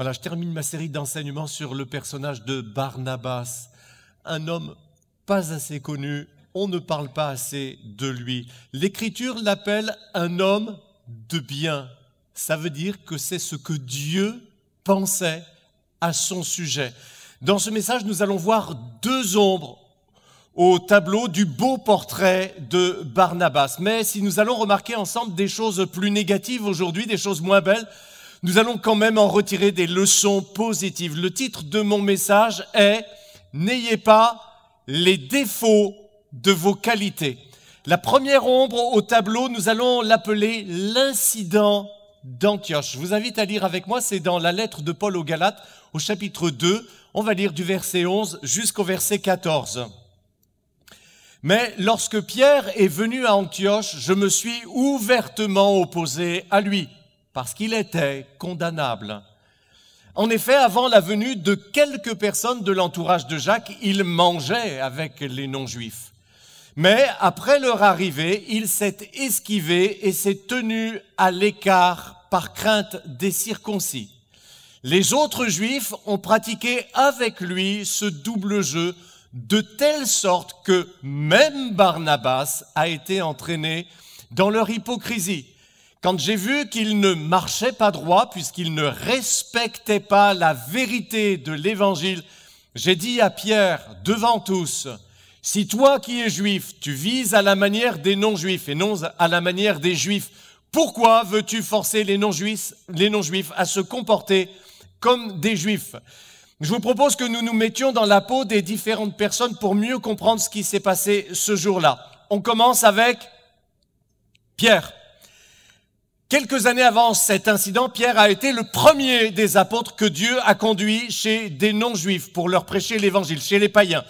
Voilà, je termine ma série d'enseignements sur le personnage de Barnabas, un homme pas assez connu, on ne parle pas assez de lui. L'Écriture l'appelle un homme de bien. Ça veut dire que c'est ce que Dieu pensait à son sujet. Dans ce message, nous allons voir deux ombres au tableau du beau portrait de Barnabas. Mais si nous allons remarquer ensemble des choses plus négatives aujourd'hui, des choses moins belles, nous allons quand même en retirer des leçons positives. Le titre de mon message est « N'ayez pas les défauts de vos qualités ». La première ombre au tableau, nous allons l'appeler l'incident d'Antioche. Je vous invite à lire avec moi, c'est dans la lettre de Paul aux Galates, au chapitre 2. On va lire du verset 11 jusqu'au verset 14. Mais lorsque Pierre est venu à Antioche, je me suis ouvertement opposé à lui, parce qu'il était condamnable. En effet, avant la venue de quelques personnes de l'entourage de Jacques, il mangeait avec les non-juifs. Mais après leur arrivée, il s'est esquivé et s'est tenu à l'écart par crainte des circoncis. Les autres juifs ont pratiqué avec lui ce double jeu, de telle sorte que même Barnabas a été entraîné dans leur hypocrisie. Quand j'ai vu qu'il ne marchait pas droit, puisqu'il ne respectait pas la vérité de l'Évangile, j'ai dit à Pierre, devant tous, « Si toi qui es juif, tu vises à la manière des non-juifs et non à la manière des juifs, pourquoi veux-tu forcer les non-juifs à se comporter comme des juifs ?» Je vous propose que nous nous mettions dans la peau des différentes personnes pour mieux comprendre ce qui s'est passé ce jour-là. On commence avec Pierre. Quelques années avant cet incident, Pierre a été le premier des apôtres que Dieu a conduit chez des non-juifs pour leur prêcher l'évangile, chez les païens.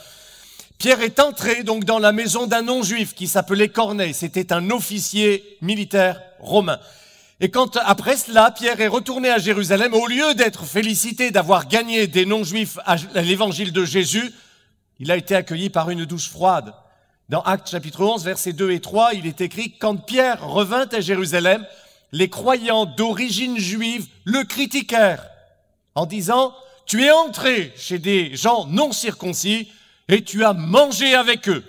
Pierre est entré donc dans la maison d'un non-juif qui s'appelait Corneille. C'était un officier militaire romain. Et quand, après cela, Pierre est retourné à Jérusalem, au lieu d'être félicité d'avoir gagné des non-juifs à l'évangile de Jésus, il a été accueilli par une douche froide. Dans Actes chapitre 11, versets 2 et 3, il est écrit « Quand Pierre revint à Jérusalem, les croyants d'origine juive le critiquèrent en disant « Tu es entré chez des gens non circoncis et tu as mangé avec eux. »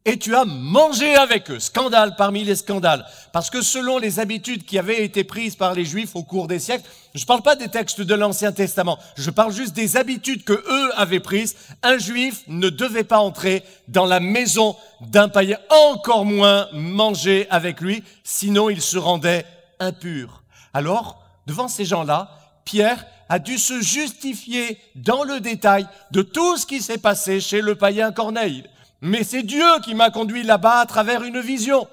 Et tu as mangé avec eux. Scandale parmi les scandales. Parce que selon les habitudes qui avaient été prises par les Juifs au cours des siècles, je ne parle pas des textes de l'Ancien Testament, je parle juste des habitudes que eux avaient prises. Un Juif ne devait pas entrer dans la maison d'un païen, encore moins manger avec lui, sinon il se rendait impur. Alors, devant ces gens-là, Pierre a dû se justifier dans le détail de tout ce qui s'est passé chez le païen Corneille. Mais c'est Dieu qui m'a conduit là-bas à travers une vision.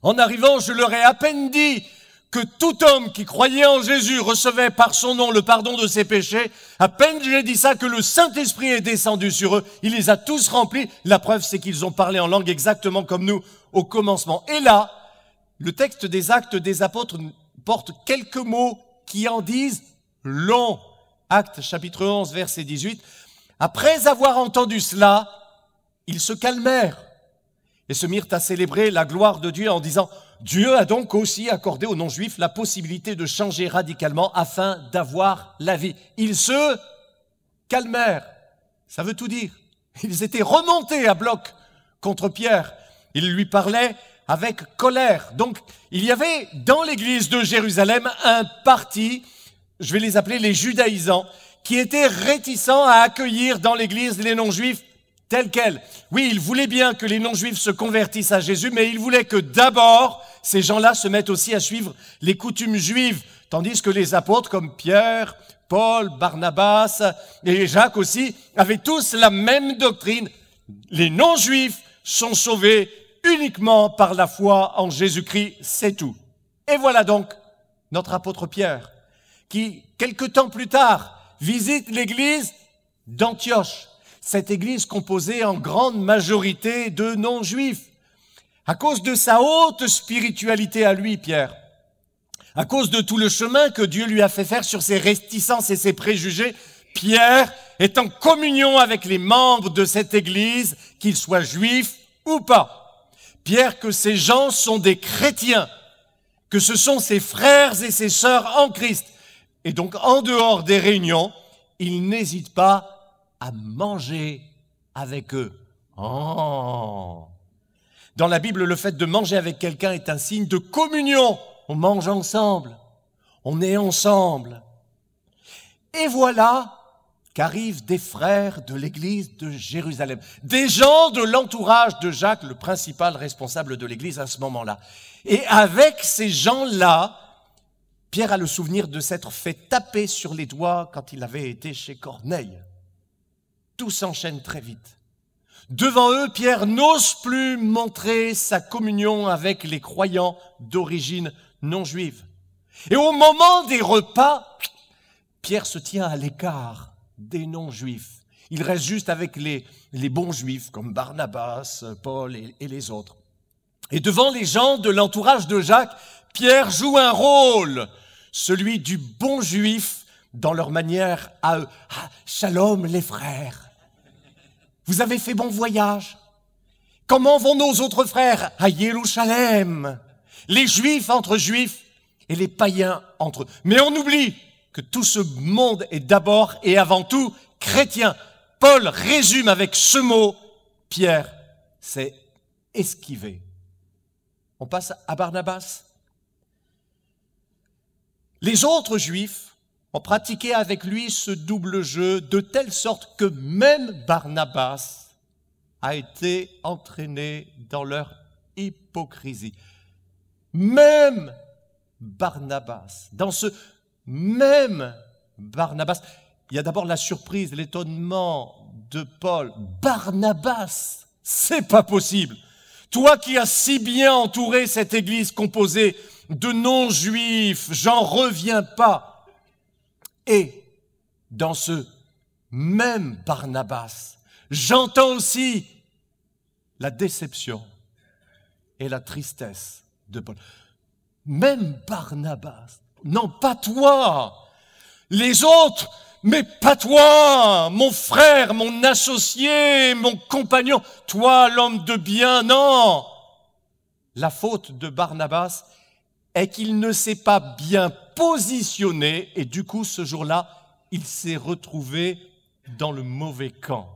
En arrivant, je leur ai à peine dit que tout homme qui croyait en Jésus recevait par son nom le pardon de ses péchés. À peine j'ai dit ça que le Saint-Esprit est descendu sur eux. Il les a tous remplis. La preuve, c'est qu'ils ont parlé en langue exactement comme nous au commencement. Et là, le texte des Actes des Apôtres porte quelques mots qui en disent long. Actes chapitre 11, verset 18. Après avoir entendu cela, ils se calmèrent et se mirent à célébrer la gloire de Dieu en disant « Dieu a donc aussi accordé aux non-juifs la possibilité de changer radicalement afin d'avoir la vie. » Ils se calmèrent. Ça veut tout dire. Ils étaient remontés à bloc contre Pierre. Ils lui parlaient avec colère. Donc, il y avait dans l'église de Jérusalem un parti, je vais les appeler les judaïsants, qui étaient réticents à accueillir dans l'église les non-juifs tels quels. Oui, ils voulaient bien que les non-juifs se convertissent à Jésus, mais ils voulaient que d'abord, ces gens-là se mettent aussi à suivre les coutumes juives, tandis que les apôtres comme Pierre, Paul, Barnabas et Jacques aussi avaient tous la même doctrine. Les non-juifs sont sauvés uniquement par la foi en Jésus-Christ, c'est tout. Et voilà donc notre apôtre Pierre, qui, quelque temps plus tard, visite l'église d'Antioche. Cette église composée en grande majorité de non-juifs. À cause de sa haute spiritualité à lui, Pierre, à cause de tout le chemin que Dieu lui a fait faire sur ses réticences et ses préjugés, Pierre est en communion avec les membres de cette église, qu'ils soient juifs ou pas. Pierre, que ces gens sont des chrétiens, que ce sont ses frères et ses sœurs en Christ. Et donc, en dehors des réunions, il n'hésite pas à manger avec eux. Oh. Dans la Bible, le fait de manger avec quelqu'un est un signe de communion. On mange ensemble, on est ensemble. Et voilà qu'arrivent des frères de l'église de Jérusalem, des gens de l'entourage de Jacques, le principal responsable de l'église à ce moment-là. Et avec ces gens-là, Pierre a le souvenir de s'être fait taper sur les doigts quand il avait été chez Corneille. Tout s'enchaîne très vite. Devant eux, Pierre n'ose plus montrer sa communion avec les croyants d'origine non juive. Et au moment des repas, Pierre se tient à l'écart des non-juifs. Il reste juste avec les bons juifs, comme Barnabas, Paul et les autres. Et devant les gens de l'entourage de Jacques, Pierre joue un rôle, celui du bon juif dans leur manière à eux. Ah, shalom les frères, vous avez fait bon voyage? Comment vont nos autres frères à Jérusalem? Les juifs entre juifs et les païens entre eux. Mais on oublie que tout ce monde est d'abord et avant tout chrétien. Paul résume avec ce mot, Pierre, c'est esquiver. On passe à Barnabas. Les autres juifs ont pratiqué avec lui ce double jeu de telle sorte que même Barnabas a été entraîné dans leur hypocrisie. Même Barnabas, dans ce même Barnabas, il y a d'abord la surprise, l'étonnement de Paul. Barnabas, c'est pas possible. Toi qui as si bien entouré cette église composée de non-juifs, j'en reviens pas. Et dans ce même Barnabas, j'entends aussi la déception et la tristesse de Paul. Même Barnabas, non pas toi, les autres, mais pas toi, mon frère, mon associé, mon compagnon, toi l'homme de bien, non. La faute de Barnabas est qu'il ne s'est pas bien positionné et du coup ce jour-là, il s'est retrouvé dans le mauvais camp.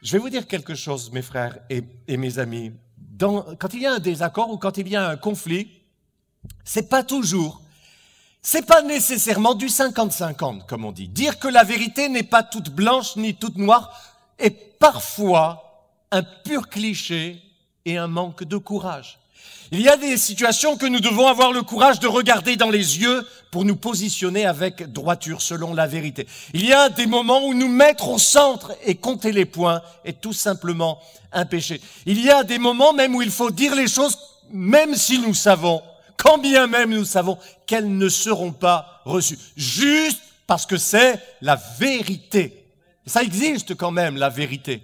Je vais vous dire quelque chose, mes frères et mes amis. Quand il y a un désaccord ou quand il y a un conflit, c'est pas nécessairement du 50-50, comme on dit. Dire que la vérité n'est pas toute blanche ni toute noire est parfois un pur cliché et un manque de courage. Il y a des situations que nous devons avoir le courage de regarder dans les yeux pour nous positionner avec droiture selon la vérité. Il y a des moments où nous mettre au centre et compter les points est tout simplement un péché. Il y a des moments même où il faut dire les choses même si nous savons, quand bien même nous savons qu'elles ne seront pas reçues, juste parce que c'est la vérité. Ça existe quand même, la vérité.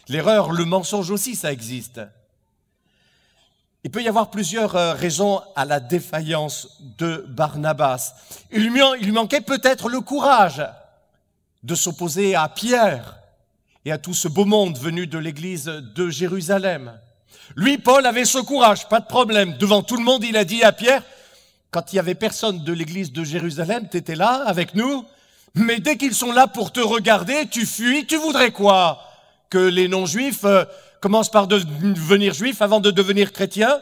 L'erreur, le mensonge aussi, ça existe. Il peut y avoir plusieurs raisons à la défaillance de Barnabas. Il lui manquait peut-être le courage de s'opposer à Pierre et à tout ce beau monde venu de l'église de Jérusalem. Lui, Paul, avait ce courage, pas de problème. Devant tout le monde, il a dit à Pierre, quand il n'y avait personne de l'église de Jérusalem, tu étais là avec nous, mais dès qu'ils sont là pour te regarder, tu fuis, tu voudrais quoi? Que les non-juifs commencent par devenir juifs avant de devenir chrétiens?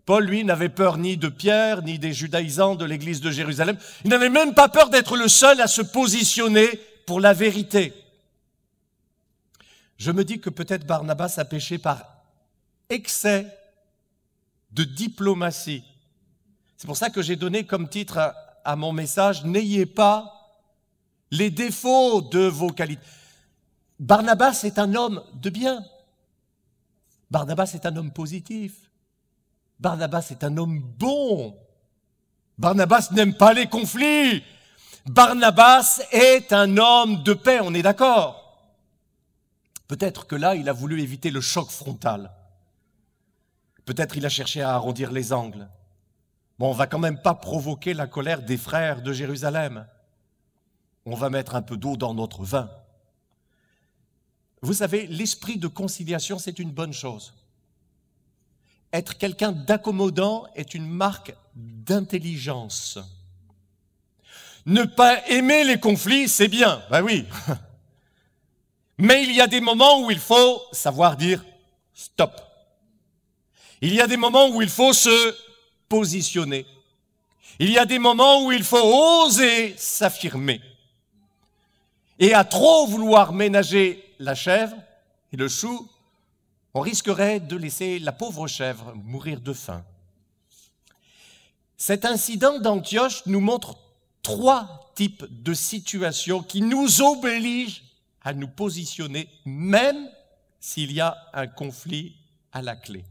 Paul, lui, n'avait peur ni de Pierre, ni des judaïsants de l'église de Jérusalem. Il n'avait même pas peur d'être le seul à se positionner pour la vérité. Je me dis que peut-être Barnabas a péché par excès de diplomatie. C'est pour ça que j'ai donné comme titre à mon message « N'ayez pas les défauts de vos qualités ». Barnabas est un homme de bien. Barnabas est un homme positif. Barnabas est un homme bon. Barnabas n'aime pas les conflits. Barnabas est un homme de paix, on est d'accord. Peut-être que là, il a voulu éviter le choc frontal. Peut-être il a cherché à arrondir les angles. Bon, on va quand même pas provoquer la colère des frères de Jérusalem. On va mettre un peu d'eau dans notre vin. Vous savez, l'esprit de conciliation, c'est une bonne chose. Être quelqu'un d'accommodant est une marque d'intelligence. Ne pas aimer les conflits, c'est bien, ben oui. Mais il y a des moments où il faut savoir dire stop. Il y a des moments où il faut se positionner. Il y a des moments où il faut oser s'affirmer. Et à trop vouloir ménager la chèvre et le chou, on risquerait de laisser la pauvre chèvre mourir de faim. Cet incident d'Antioche nous montre 3 types de situations qui nous obligent à nous positionner, même s'il y a un conflit à la clé.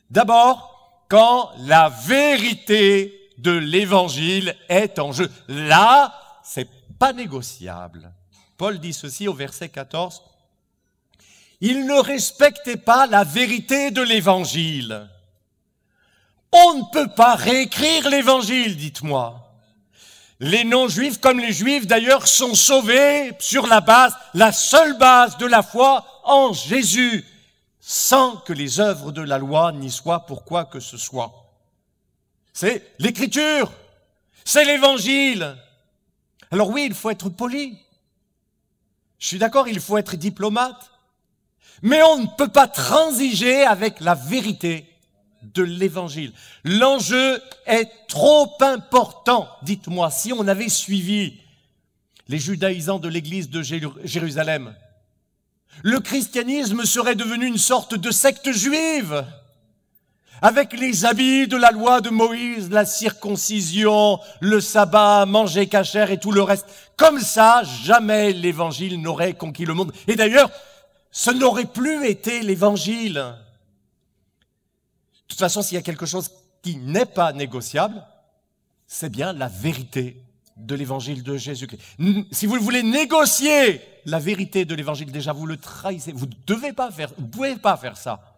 D'abord, quand la vérité de l'Évangile est en jeu. Là, c'est pas négociable. Paul dit ceci au verset 14. « Ils ne respectaient pas la vérité de l'Évangile. » On ne peut pas réécrire l'Évangile, dites-moi. Les non-juifs, comme les juifs d'ailleurs, sont sauvés sur la seule base de la foi en Jésus, sans que les œuvres de la loi n'y soient pour quoi que ce soit. C'est l'Écriture, c'est l'Évangile. Alors oui, il faut être poli. Je suis d'accord, il faut être diplomate. Mais on ne peut pas transiger avec la vérité de l'Évangile. L'enjeu est trop important. Dites-moi, si on avait suivi les judaïsants de l'église de Jérusalem, le christianisme serait devenu une sorte de secte juive, avec les habits de la loi de Moïse, la circoncision, le sabbat, manger cachère et tout le reste. Comme ça, jamais l'Évangile n'aurait conquis le monde. Et d'ailleurs, ce n'aurait plus été l'Évangile. De toute façon, s'il y a quelque chose qui n'est pas négociable, c'est bien la vérité de l'Évangile de Jésus-Christ. Si vous voulez négocier la vérité de l'Évangile, déjà vous le trahissez. Vous ne pouvez pas faire ça.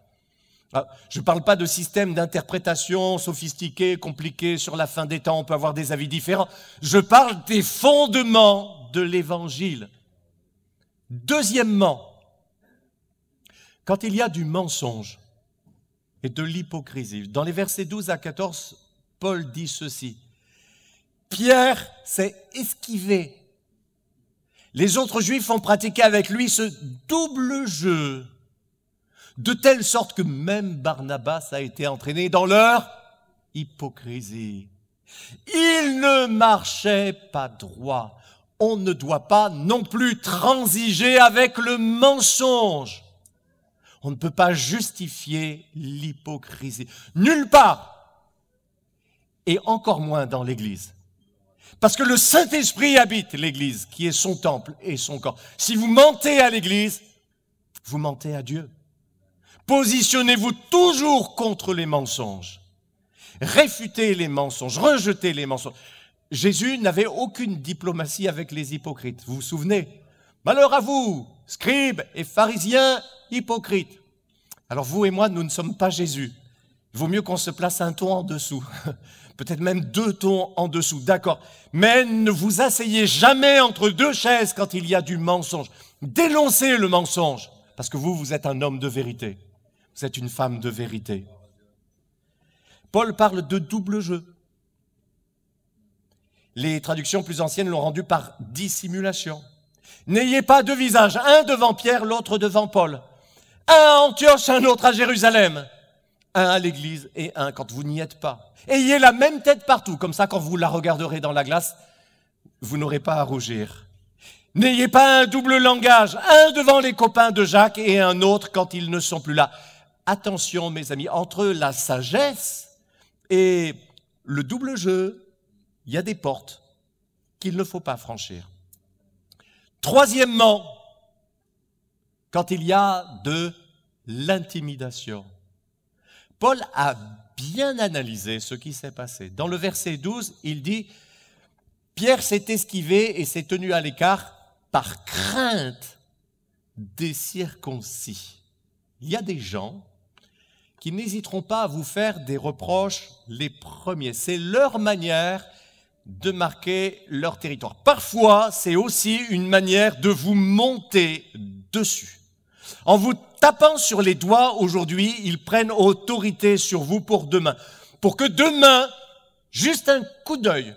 Je ne parle pas de système d'interprétation sophistiqué, compliqué, sur la fin des temps, on peut avoir des avis différents. Je parle des fondements de l'Évangile. Deuxièmement, quand il y a du mensonge et de l'hypocrisie, dans les versets 12 à 14, Paul dit ceci. Pierre s'est esquivé. Les autres Juifs ont pratiqué avec lui ce double jeu, de telle sorte que même Barnabas a été entraîné dans leur hypocrisie. Il ne marchait pas droit. On ne doit pas non plus transiger avec le mensonge. On ne peut pas justifier l'hypocrisie. Nulle part. Et encore moins dans l'Église. Parce que le Saint-Esprit habite l'Église, qui est son temple et son corps. Si vous mentez à l'Église, vous mentez à Dieu. Positionnez-vous toujours contre les mensonges. Réfutez les mensonges, rejetez les mensonges. Jésus n'avait aucune diplomatie avec les hypocrites. Vous vous souvenez? Malheur à vous, scribes et pharisiens hypocrites. Alors vous et moi, nous ne sommes pas Jésus. Il vaut mieux qu'on se place un ton en dessous. Peut-être même 2 tons en dessous, d'accord. Mais ne vous asseyez jamais entre 2 chaises quand il y a du mensonge. Dénoncez le mensonge, parce que vous êtes un homme de vérité. Vous êtes une femme de vérité. Paul parle de double jeu. Les traductions plus anciennes l'ont rendu par dissimulation. N'ayez pas 2 visages, un devant Pierre, l'autre devant Paul. Un à Antioche, un autre à Jérusalem. Un à l'église et un quand vous n'y êtes pas. Ayez la même tête partout, comme ça quand vous la regarderez dans la glace, vous n'aurez pas à rougir. N'ayez pas un double langage, un devant les copains de Jacques et un autre quand ils ne sont plus là. Attention mes amis, entre la sagesse et le double jeu, il y a des portes qu'il ne faut pas franchir. Troisièmement, quand il y a de l'intimidation. Paul a bien analysé ce qui s'est passé. Dans le verset 12, il dit « Pierre s'est esquivé et s'est tenu à l'écart par crainte des circoncis. » Il y a des gens qui n'hésiteront pas à vous faire des reproches les premiers. C'est leur manière de marquer leur territoire. Parfois, c'est aussi une manière de vous monter dessus. En vous tapant sur les doigts aujourd'hui, ils prennent autorité sur vous pour demain. Pour que demain, juste un coup d'œil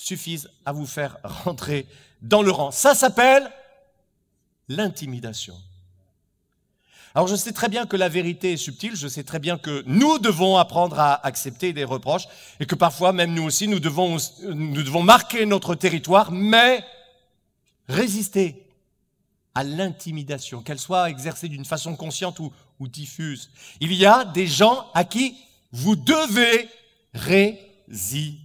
suffisent à vous faire rentrer dans le rang. Ça s'appelle l'intimidation. Alors je sais très bien que la vérité est subtile, je sais très bien que nous devons apprendre à accepter les reproches et que parfois même nous aussi nous devons marquer notre territoire, mais résister à l'intimidation, qu'elle soit exercée d'une façon consciente ou diffuse. Il y a des gens à qui vous devez résister.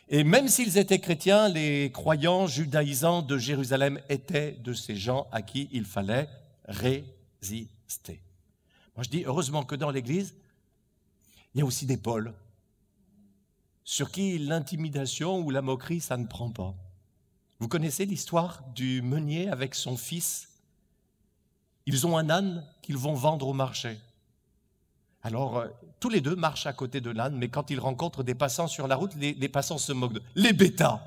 Et même s'ils étaient chrétiens, les croyants judaïsants de Jérusalem étaient de ces gens à qui il fallait résister. Moi je dis heureusement que dans l'Église, il y a aussi des Pauls sur qui l'intimidation ou la moquerie, ça ne prend pas. Vous connaissez l'histoire du meunier avec son fils? Ils ont un âne qu'ils vont vendre au marché. Alors, tous les deux marchent à côté de l'âne, mais quand ils rencontrent des passants sur la route, les passants se moquent d'eux. Les bêtas,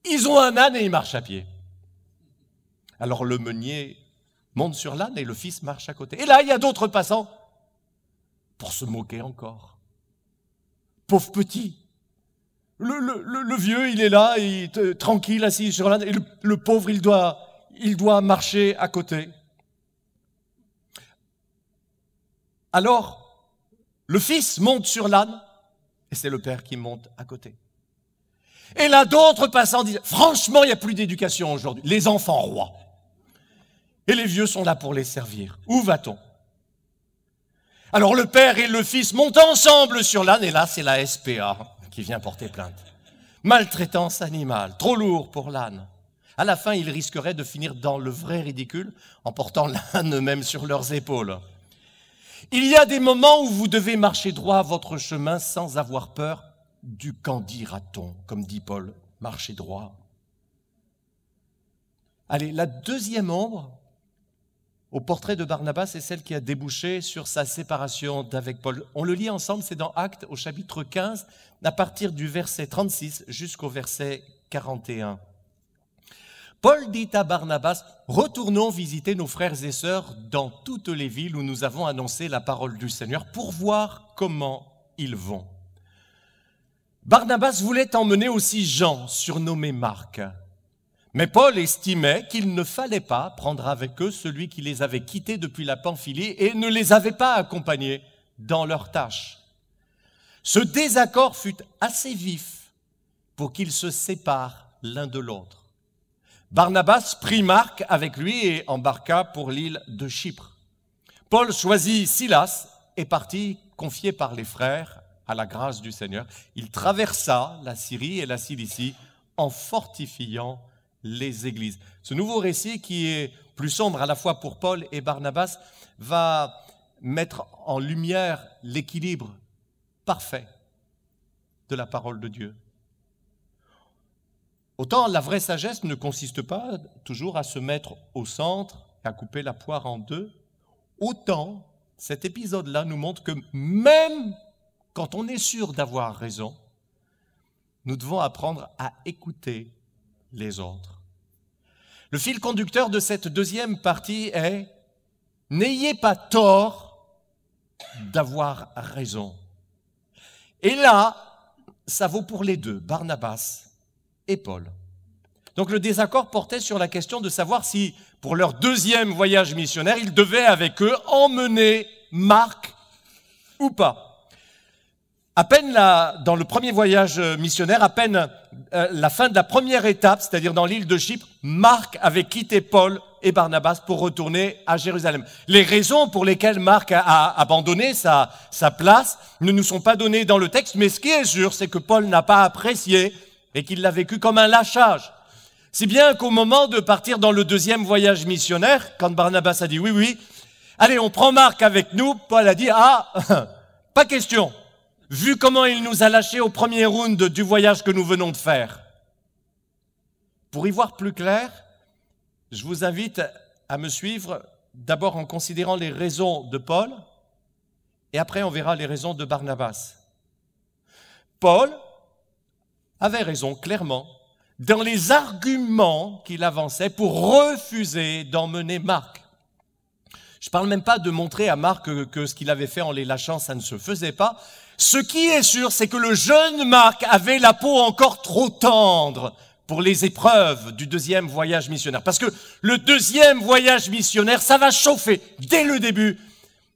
ils ont un âne et ils marchent à pied. Alors le meunier monte sur l'âne et le fils marche à côté. Et là, il y a d'autres passants pour se moquer encore. Pauvre petit. Le vieux, il est là, tranquille, assis sur l'âne, et le pauvre, il doit marcher à côté. Alors, le fils monte sur l'âne, et c'est le père qui monte à côté. Et là, d'autres passants disent, franchement, il n'y a plus d'éducation aujourd'hui, les enfants rois. Et les vieux sont là pour les servir. Où va-t-on? Alors le père et le fils montent ensemble sur l'âne, et là, c'est la SPA qui vient porter plainte. Maltraitance animale, trop lourd pour l'âne. À la fin, ils risqueraient de finir dans le vrai ridicule en portant l'âne même sur leurs épaules. Il y a des moments où vous devez marcher droit votre chemin sans avoir peur du qu'en dira-t-on, comme dit Paul, marcher droit. Allez, la deuxième ombre au portrait de Barnabas, c'est celle qui a débouché sur sa séparation d'avec Paul. On le lit ensemble, c'est dans Actes au chapitre 15, à partir du verset 36 jusqu'au verset 41. Paul dit à Barnabas, « Retournons visiter nos frères et sœurs dans toutes les villes où nous avons annoncé la parole du Seigneur pour voir comment ils vont. » Barnabas voulait emmener aussi Jean, surnommé Marc. Mais Paul estimait qu'il ne fallait pas prendre avec eux celui qui les avait quittés depuis la Pamphylie et ne les avait pas accompagnés dans leurs tâches. Ce désaccord fut assez vif pour qu'ils se séparent l'un de l'autre. Barnabas prit Marc avec lui et embarqua pour l'île de Chypre. Paul choisit Silas et partit confié par les frères à la grâce du Seigneur. Il traversa la Syrie et la Cilicie en fortifiant les églises. Ce nouveau récit qui est plus sombre à la fois pour Paul et Barnabas va mettre en lumière l'équilibre parfait de la parole de Dieu. Autant la vraie sagesse ne consiste pas toujours à se mettre au centre, à couper la poire en deux, autant cet épisode-là nous montre que même quand on est sûr d'avoir raison, nous devons apprendre à écouter les autres. Le fil conducteur de cette deuxième partie est « N'ayez pas tort d'avoir raison ». Et là, ça vaut pour les deux, Barnabas et Paul. Donc le désaccord portait sur la question de savoir si, pour leur deuxième voyage missionnaire, ils devaient avec eux emmener Marc ou pas. À peine dans le premier voyage missionnaire, à peine la fin de la première étape, c'est-à-dire dans l'île de Chypre, Marc avait quitté Paul et Barnabas pour retourner à Jérusalem. Les raisons pour lesquelles Marc a abandonné sa place ne nous sont pas données dans le texte, mais ce qui est sûr, c'est que Paul n'a pas apprécié et qu'il l'a vécu comme un lâchage. Si bien qu'au moment de partir dans le deuxième voyage missionnaire, quand Barnabas a dit oui, allez, on prend Marc avec nous, Paul a dit pas question. Vu comment il nous a lâchés au premier round du voyage que nous venons de faire. Pour y voir plus clair, je vous invite à me suivre d'abord en considérant les raisons de Paul et après on verra les raisons de Barnabas. Paul avait raison clairement dans les arguments qu'il avançait pour refuser d'emmener Marc. Je ne parle même pas de montrer à Marc que ce qu'il avait fait en les lâchant, ça ne se faisait pas. Ce qui est sûr, c'est que le jeune Marc avait la peau encore trop tendre pour les épreuves du deuxième voyage missionnaire. Parce que le deuxième voyage missionnaire, ça va chauffer dès le début.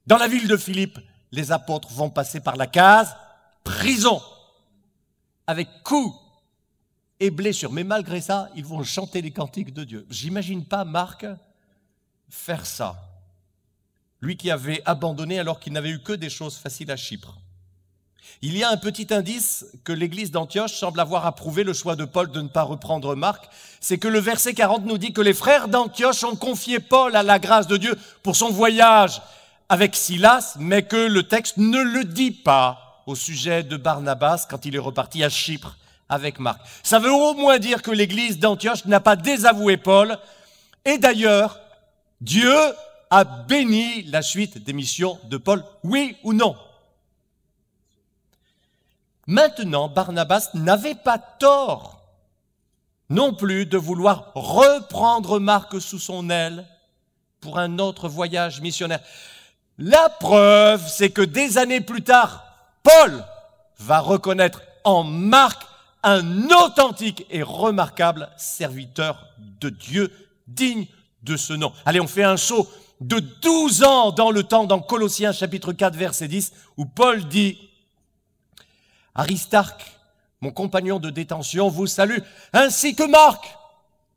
Dans la ville de Philippe, les apôtres vont passer par la case prison, avec coups et blessures. Mais malgré ça, ils vont chanter les cantiques de Dieu. J'imagine pas Marc faire ça. Lui qui avait abandonné alors qu'il n'avait eu que des choses faciles à Chypre. Il y a un petit indice que l'église d'Antioche semble avoir approuvé le choix de Paul de ne pas reprendre Marc, c'est que le verset 40 nous dit que les frères d'Antioche ont confié Paul à la grâce de Dieu pour son voyage avec Silas, mais que le texte ne le dit pas au sujet de Barnabas quand il est reparti à Chypre avec Marc. Ça veut au moins dire que l'église d'Antioche n'a pas désavoué Paul, et d'ailleurs, Dieu a béni la suite des missions de Paul, oui ou non? Maintenant, Barnabas n'avait pas tort non plus de vouloir reprendre Marc sous son aile pour un autre voyage missionnaire. La preuve, c'est que des années plus tard, Paul va reconnaître en Marc un authentique et remarquable serviteur de Dieu, digne de ce nom. Allez, on fait un saut de 12 ans dans le temps, dans Colossiens chapitre 4, verset 10, où Paul dit « Aristarque, mon compagnon de détention, vous salue, ainsi que Marc,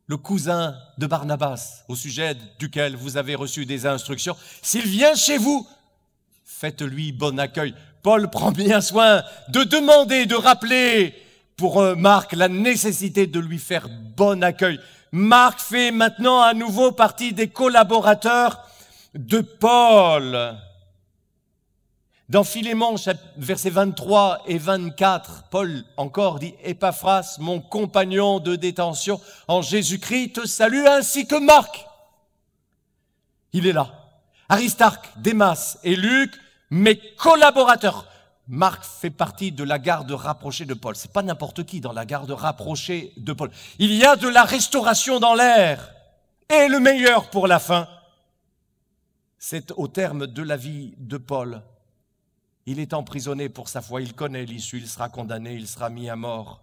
le cousin de Barnabas, au sujet duquel vous avez reçu des instructions. S'il vient chez vous, faites-lui bon accueil. » Paul prend bien soin de demander, de rappeler pour Marc la nécessité de lui faire bon accueil. Marc fait maintenant à nouveau partie des collaborateurs de Paul. Dans Philémon, versets 23 et 24, Paul encore dit « Épaphras, mon compagnon de détention en Jésus-Christ, te salue ainsi que Marc. » Il est là. Aristarque, Démas et Luc, mes collaborateurs. Marc fait partie de la garde rapprochée de Paul. C'est pas n'importe qui dans la garde rapprochée de Paul. Il y a de la restauration dans l'air. Et le meilleur pour la fin, c'est au terme de la vie de Paul. Il est emprisonné pour sa foi, il connaît l'issue, il sera condamné, il sera mis à mort.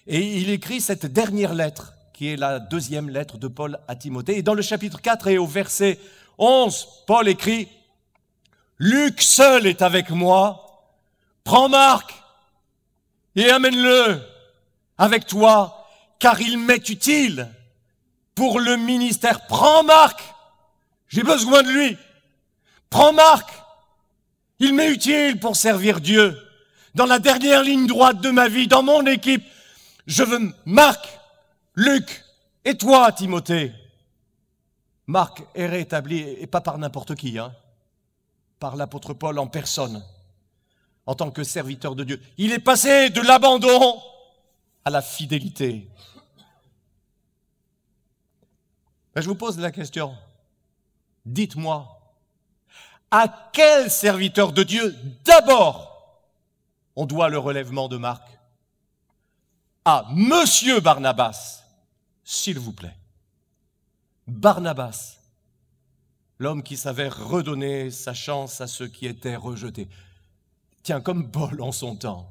Et il écrit cette dernière lettre, qui est la deuxième lettre de Paul à Timothée. Et dans le chapitre 4 et au verset 11, Paul écrit « Luc seul est avec moi. Prends Marc et amène-le avec toi, car il m'est utile pour le ministère. Prends Marc, j'ai besoin de lui. Prends Marc, il m'est utile pour servir Dieu. Dans la dernière ligne droite de ma vie, dans mon équipe, je veux Marc, Luc et toi, Timothée. » Marc est rétabli, et pas par n'importe qui, par l'apôtre Paul en personne, en tant que serviteur de Dieu. Il est passé de l'abandon à la fidélité. Je vous pose la question. Dites-moi, à quel serviteur de Dieu d'abord on doit le relèvement de Marc? À Monsieur Barnabas, s'il vous plaît. Barnabas, l'homme qui savait redonner sa chance à ceux qui étaient rejetés. Tiens, comme Paul en son temps.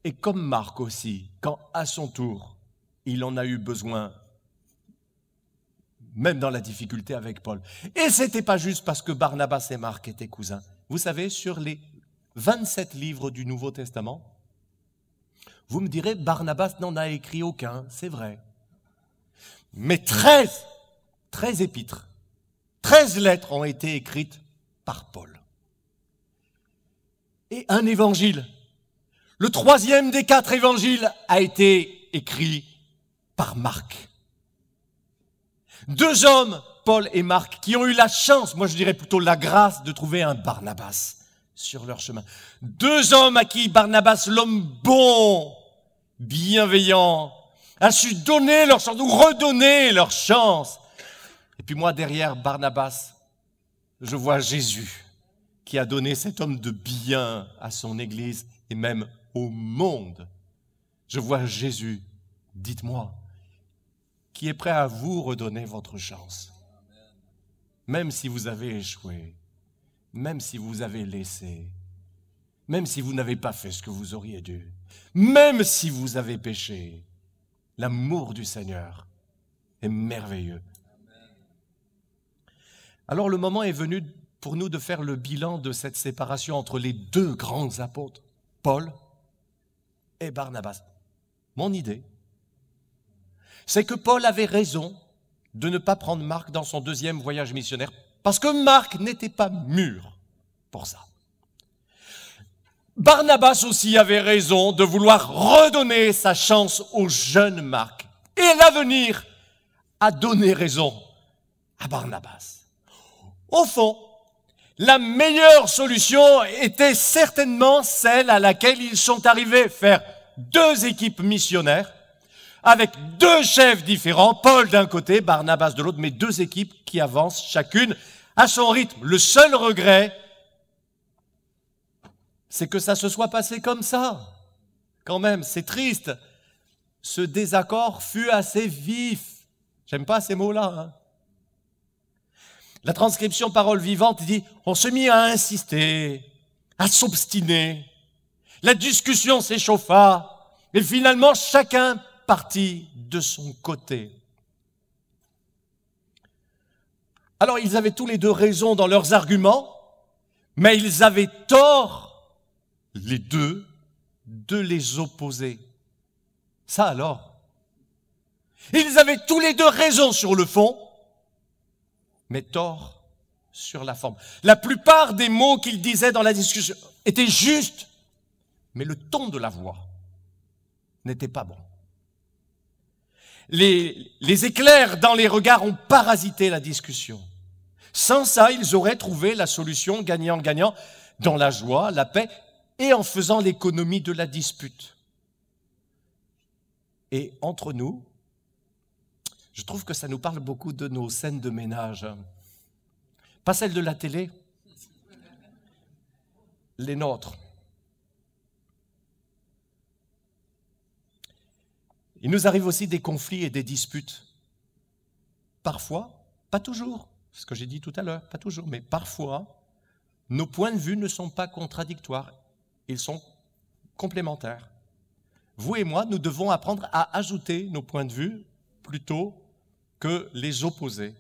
Et comme Marc aussi, quand à son tour, il en a eu besoin, même dans la difficulté avec Paul. Et ce n'était pas juste parce que Barnabas et Marc étaient cousins. Vous savez, sur les 27 livres du Nouveau Testament, vous me direz, Barnabas n'en a écrit aucun, c'est vrai. Mais 13 épîtres, 13 lettres ont été écrites par Paul. Et un évangile, le 3e des 4 évangiles, a été écrit par Marc. 2 hommes, Paul et Marc, qui ont eu la chance, moi je dirais plutôt la grâce, de trouver un Barnabas sur leur chemin. 2 hommes à qui Barnabas, l'homme bon, bienveillant, a su donner leur chance ou redonner leur chance. Et puis moi, derrière Barnabas, je vois Jésus qui a donné cet homme de bien à son Église et même au monde. Je vois Jésus, dites-moi, qui est prêt à vous redonner votre chance. Même si vous avez échoué, même si vous avez laissé, même si vous n'avez pas fait ce que vous auriez dû, même si vous avez péché, l'amour du Seigneur est merveilleux. Alors le moment est venu pour nous de faire le bilan de cette séparation entre les deux grands apôtres, Paul et Barnabas. Mon idée, c'est que Paul avait raison de ne pas prendre Marc dans son deuxième voyage missionnaire, parce que Marc n'était pas mûr pour ça. Barnabas aussi avait raison de vouloir redonner sa chance au jeune Marc. Et l'avenir a donné raison à Barnabas. Au fond, la meilleure solution était certainement celle à laquelle ils sont arrivés, faire deux équipes missionnaires, avec deux chefs différents, Paul d'un côté, Barnabas de l'autre, mais deux équipes qui avancent chacune à son rythme. Le seul regret, c'est que ça se soit passé comme ça. Quand même, c'est triste. Ce désaccord fut assez vif. J'aime pas ces mots-là. Hein. La transcription parole vivante dit, on se mit à insister, à s'obstiner. La discussion s'échauffa, et finalement chacun partit de son côté. Alors ils avaient tous les deux raison dans leurs arguments, mais ils avaient tort, les deux, de les opposer. Ça alors. Ils avaient tous les deux raison sur le fond, mais tort sur la forme. La plupart des mots qu'ils disaient dans la discussion étaient justes, mais le ton de la voix n'était pas bon. Les éclairs dans les regards ont parasité la discussion. Sans ça, ils auraient trouvé la solution gagnant-gagnant dans la joie, la paix et en faisant l'économie de la dispute. Et entre nous, je trouve que ça nous parle beaucoup de nos scènes de ménage. Pas celles de la télé, les nôtres. Il nous arrive aussi des conflits et des disputes. Parfois, pas toujours, c'est ce que j'ai dit tout à l'heure, pas toujours, mais parfois, nos points de vue ne sont pas contradictoires, ils sont complémentaires. Vous et moi, nous devons apprendre à ajouter nos points de vue plutôt que les opposer.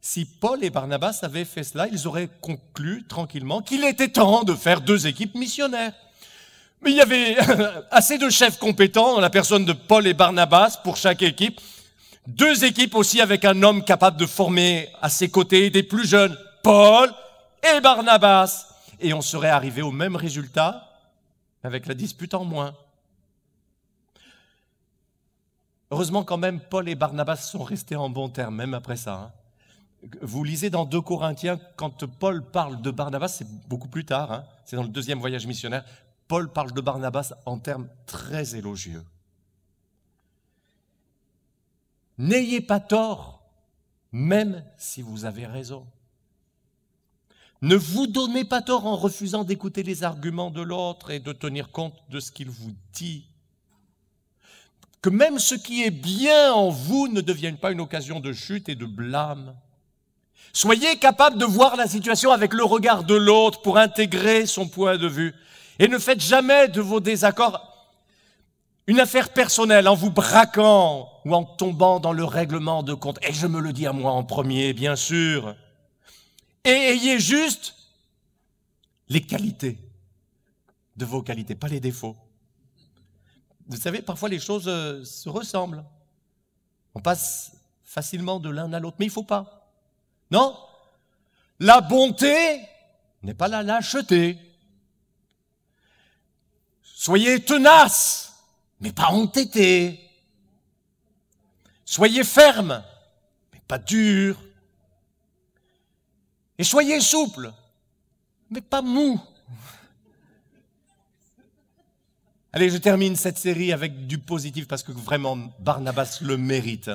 Si Paul et Barnabas avaient fait cela, ils auraient conclu tranquillement qu'il était temps de faire deux équipes missionnaires. Mais il y avait assez de chefs compétents dans la personne de Paul et Barnabas pour chaque équipe. Deux équipes aussi avec un homme capable de former à ses côtés des plus jeunes, Paul et Barnabas. Et on serait arrivé au même résultat avec la dispute en moins. Heureusement quand même, Paul et Barnabas sont restés en bons termes, même après ça. Hein. Vous lisez dans 2 Corinthiens, quand Paul parle de Barnabas, c'est beaucoup plus tard, hein, c'est dans le deuxième voyage missionnaire, Paul parle de Barnabas en termes très élogieux. N'ayez pas tort, même si vous avez raison. Ne vous donnez pas tort en refusant d'écouter les arguments de l'autre et de tenir compte de ce qu'il vous dit. Que même ce qui est bien en vous ne devienne pas une occasion de chute et de blâme. Soyez capable de voir la situation avec le regard de l'autre pour intégrer son point de vue. Et ne faites jamais de vos désaccords une affaire personnelle en vous braquant ou en tombant dans le règlement de compte. Et je me le dis à moi en premier, bien sûr. Et ayez juste les qualités de vos qualités, pas les défauts. Vous savez, parfois les choses se ressemblent. On passe facilement de l'un à l'autre, mais il ne faut pas. Non, la bonté n'est pas la lâcheté. Soyez tenace, mais pas entêté. Soyez ferme, mais pas dur. Et soyez souple, mais pas mou. Allez, je termine cette série avec du positif parce que vraiment, Barnabas le mérite.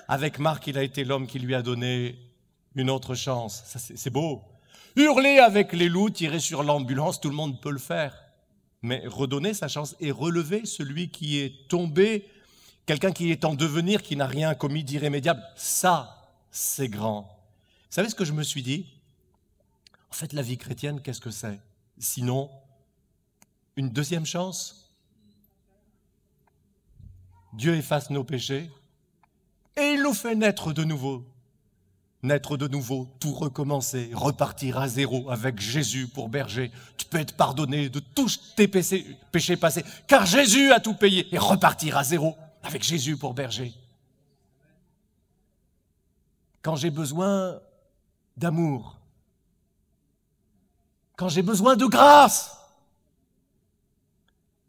Avec Marc, il a été l'homme qui lui a donné une autre chance. Ça, c'est beau. Hurler avec les loups, tirer sur l'ambulance, tout le monde peut le faire. Mais redonner sa chance et relever celui qui est tombé, quelqu'un qui est en devenir, qui n'a rien commis d'irrémédiable, ça, c'est grand. Vous savez ce que je me suis dit? En fait, la vie chrétienne, qu'est-ce que c'est? Sinon, une deuxième chance. Dieu efface nos péchés et il nous fait naître de nouveau. Naître de nouveau, tout recommencer, repartir à zéro avec Jésus pour berger. Tu peux être pardonné de tous tes péchés passés, car Jésus a tout payé. Et repartir à zéro avec Jésus pour berger. Quand j'ai besoin d'amour, quand j'ai besoin de grâce,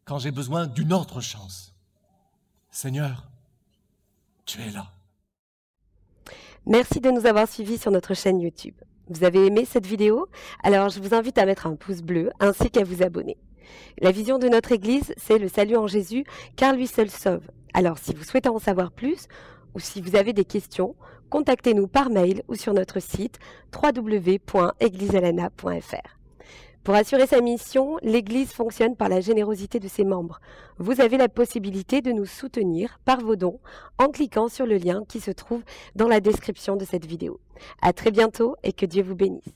quand j'ai besoin d'une autre chance, Seigneur, tu es là. Merci de nous avoir suivis sur notre chaîne YouTube. Vous avez aimé cette vidéo? Alors je vous invite à mettre un pouce bleu ainsi qu'à vous abonner. La vision de notre Église, c'est le salut en Jésus, car lui seul sauve. Alors si vous souhaitez en savoir plus ou si vous avez des questions, contactez-nous par mail ou sur notre site www.eglisealana.fr. Pour assurer sa mission, l'Église fonctionne par la générosité de ses membres. Vous avez la possibilité de nous soutenir par vos dons en cliquant sur le lien qui se trouve dans la description de cette vidéo. À très bientôt et que Dieu vous bénisse.